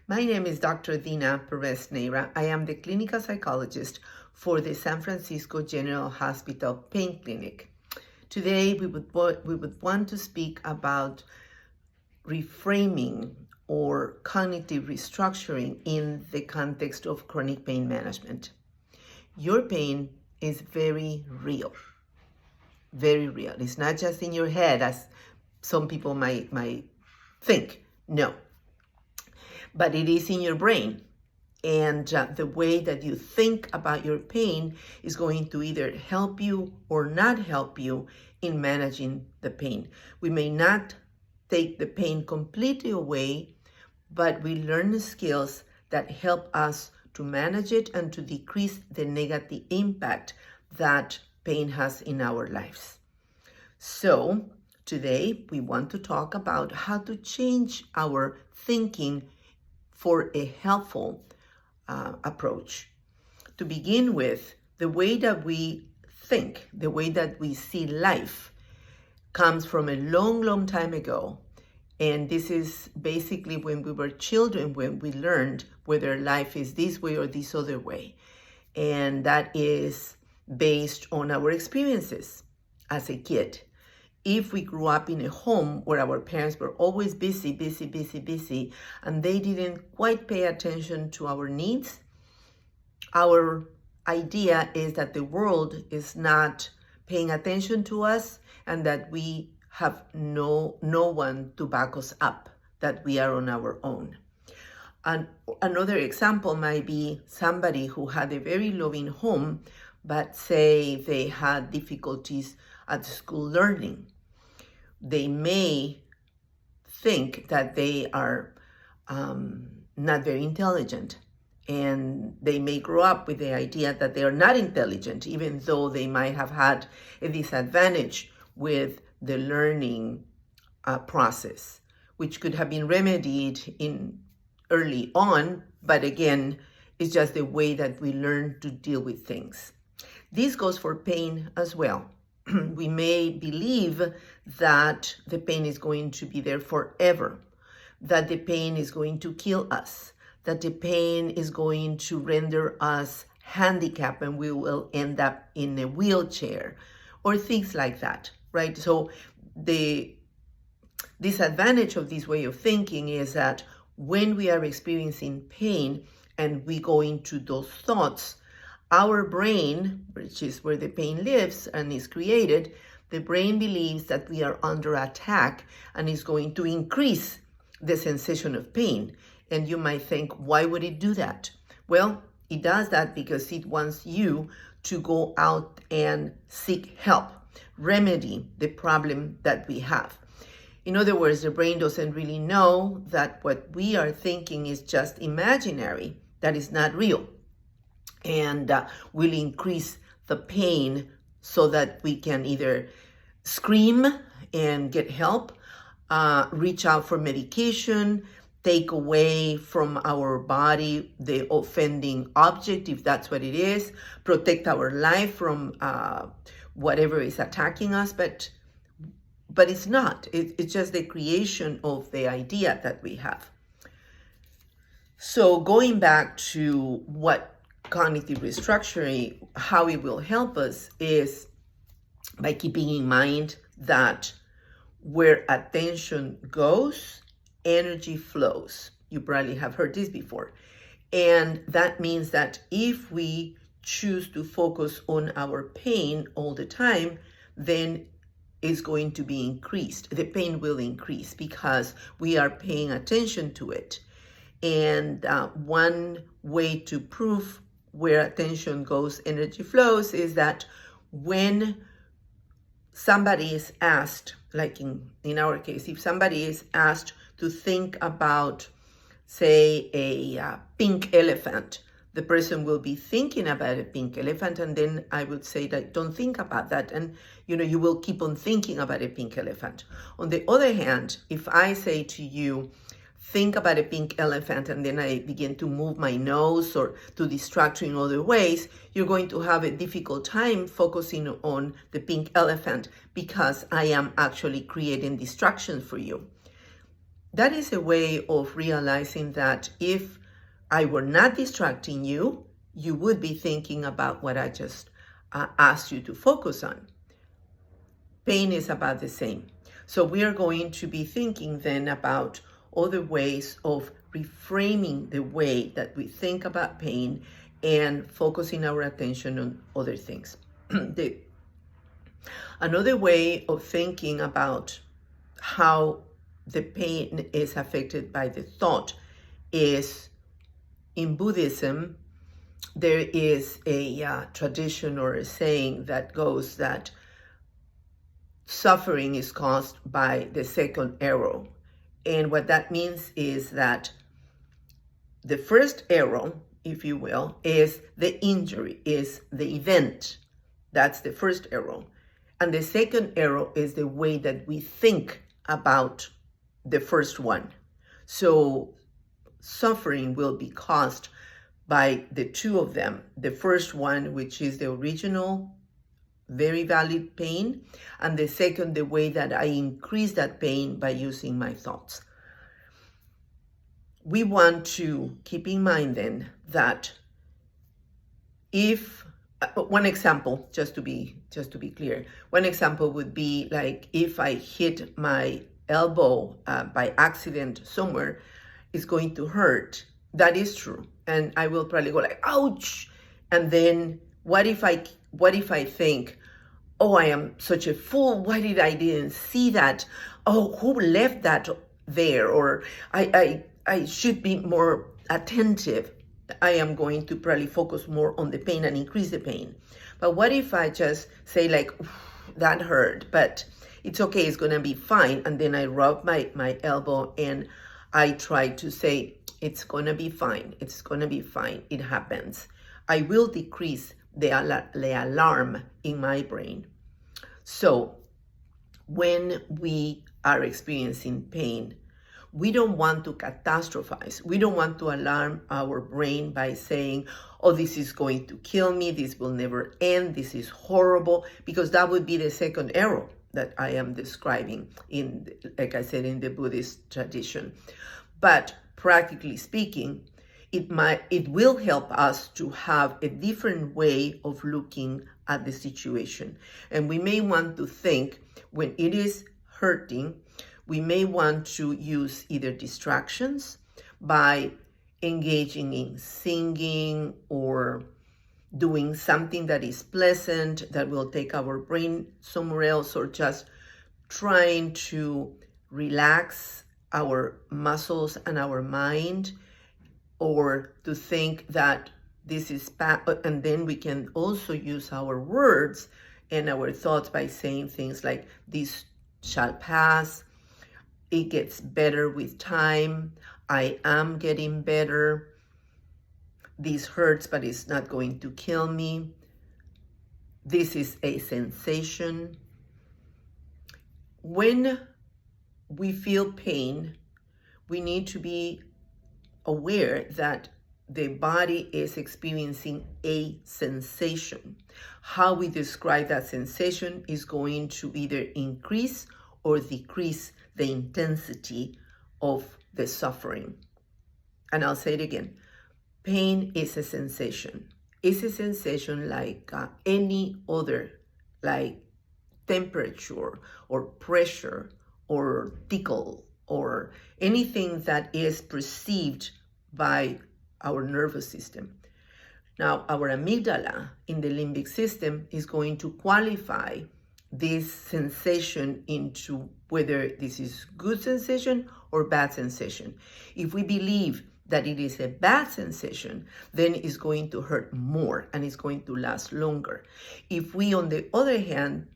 My name is Dr. Dina Perez-Neira. I am the clinical psychologist for the San Francisco General Hospital Pain Clinic. Today, we would want to speak about reframing or cognitive restructuring in the context of chronic pain management. Your pain is very real, very real. It's not just in your head, as some people might think. No. But it is in your brain. And the way that you think about your pain is going to either help you or not help you in managing the pain. We may not take the pain completely away, but we learn the skills that help us to manage it and to decrease the negative impact that pain has in our lives. So today we want to talk about how to change our thinking for a helpful approach. To begin with, the way that we think, the way that we see life comes from a long, long time ago. And this is basically when we were children, when we learned whether life is this way or this other way. And that is based on our experiences as a kid. If we grew up in a home where our parents were always busy, and they didn't quite pay attention to our needs, our idea is that the world is not paying attention to us and that we have no one to back us up, that we are on our own. And another example might be somebody who had a very loving home, but say they had difficulties at school learning. They may think that they are not very intelligent, and they may grow up with the idea that they are not intelligent, even though they might have had a disadvantage with the learning process, which could have been remedied in early on, but again, it's just the way that we learn to deal with things. This goes for pain as well. We may believe that the pain is going to be there forever, that the pain is going to kill us, that the pain is going to render us handicapped and we will end up in a wheelchair or things like that, right? So the disadvantage of this way of thinking is that when we are experiencing pain and we go into those thoughts, our brain, which is where the pain lives and is created, the brain believes that we are under attack and is going to increase the sensation of pain. And you might think, why would it do that? Well, it does that because it wants you to go out and seek help, remedy the problem that we have. In other words, the brain doesn't really know that what we are thinking is just imaginary, that is not real, and will increase the pain so that we can either scream and get help, reach out for medication, take away from our body the offending object, if that's what it is, protect our life from whatever is attacking us, but it's not. It's just the creation of the idea that we have. So going back to what cognitive restructuring, how it will help us is by keeping in mind that where attention goes, energy flows. You probably have heard this before. And that means that if we choose to focus on our pain all the time, then it's going to be increased. The pain will increase because we are paying attention to it. And one way to prove where attention goes, energy flows, is that when somebody is asked, like in our case, if somebody is asked to think about, say, a pink elephant, the person will be thinking about a pink elephant, and then I would say that don't think about that, and you will keep on thinking about a pink elephant. On the other hand, if I say to you, think about a pink elephant, and then I begin to move my nose or to distract you in other ways, you're going to have a difficult time focusing on the pink elephant because I am actually creating distractions for you. that is a way of realizing that if I were not distracting you, you would be thinking about what I just asked you to focus on. Pain is about the same. So we are going to be thinking then about other ways of reframing the way that we think about pain and focusing our attention on other things. Another way of thinking about how the pain is affected by the thought is, in Buddhism, there is a tradition or a saying that goes that suffering is caused by the second arrow. And what that means is that the first arrow, if you will, is the injury, is the event. That's the first arrow. And the second arrow is the way that we think about the first one. So suffering will be caused by the two of them. The first one, which is the original, very valid pain, and the second, the way that I increase that pain by using my thoughts. We want to keep in mind then that if one example, just to be clear, one example would be like if I hit my elbow by accident somewhere, it's going to hurt. That is true, and I will probably go like, ouch. And then what if I think, oh, I am such a fool, why didn't see that? Oh, who left that there? Or I should be more attentive. I am going to probably focus more on the pain and increase the pain. But what if I just say like, that hurt, but it's okay, it's gonna be fine. And then I rub my elbow and I try to say, it's gonna be fine, it's gonna be fine, it happens. I will decrease the alarm in my brain. So when we are experiencing pain, we don't want to catastrophize. We don't want to alarm our brain by saying, oh, this is going to kill me, this will never end, this is horrible, because that would be the second arrow that I am describing in, like I said, in the Buddhist tradition. But practically speaking, it will help us to have a different way of looking at the situation. And we may want to think, when it is hurting, we may want to use either distractions by engaging in singing or doing something that is pleasant, that will take our brain somewhere else, or just trying to relax our muscles and our mind, or to think that this is bad. And then we can also use our words and our thoughts by saying things like, this shall pass, it gets better with time, I am getting better, this hurts but it's not going to kill me, this is a sensation. When we feel pain, we need to be aware that the body is experiencing a sensation. How we describe that sensation is going to either increase or decrease the intensity of the suffering. And I'll say it again. Pain is a sensation. It's a sensation like any other, like temperature or pressure or tickle or anything that is perceived by our nervous system. Now, our amygdala in the limbic system is going to qualify this sensation into whether this is good sensation or bad sensation. If we believe that it is a bad sensation, then it's going to hurt more and it's going to last longer. If we, on the other hand,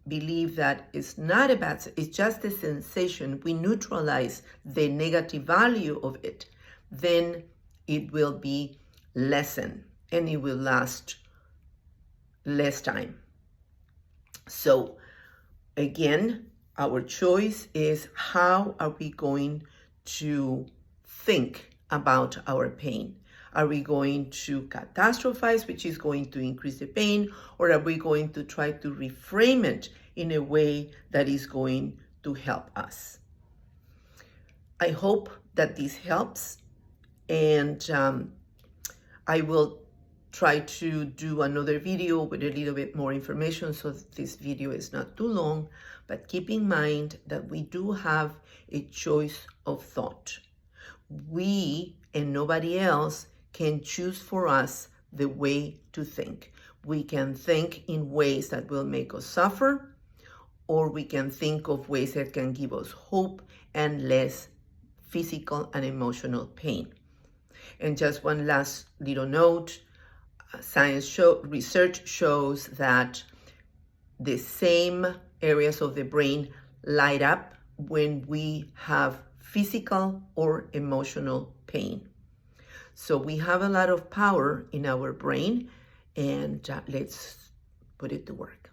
believe that it's not a bad, it's just a sensation, we neutralize the negative value of it, then it will be lessened and it will last less time. So again, our choice is, how are we going to think about our pain? Are we going to catastrophize, which is going to increase the pain, or are we going to try to reframe it in a way that is going to help us? I hope that this helps, and I will try to do another video with a little bit more information so this video is not too long, but keep in mind that we do have a choice of thought. We and nobody else can choose for us the way to think. We can think in ways that will make us suffer, or we can think of ways that can give us hope and less physical and emotional pain. And just one last little note, research shows that the same areas of the brain light up when we have physical or emotional pain. So we have a lot of power in our brain, and let's put it to work.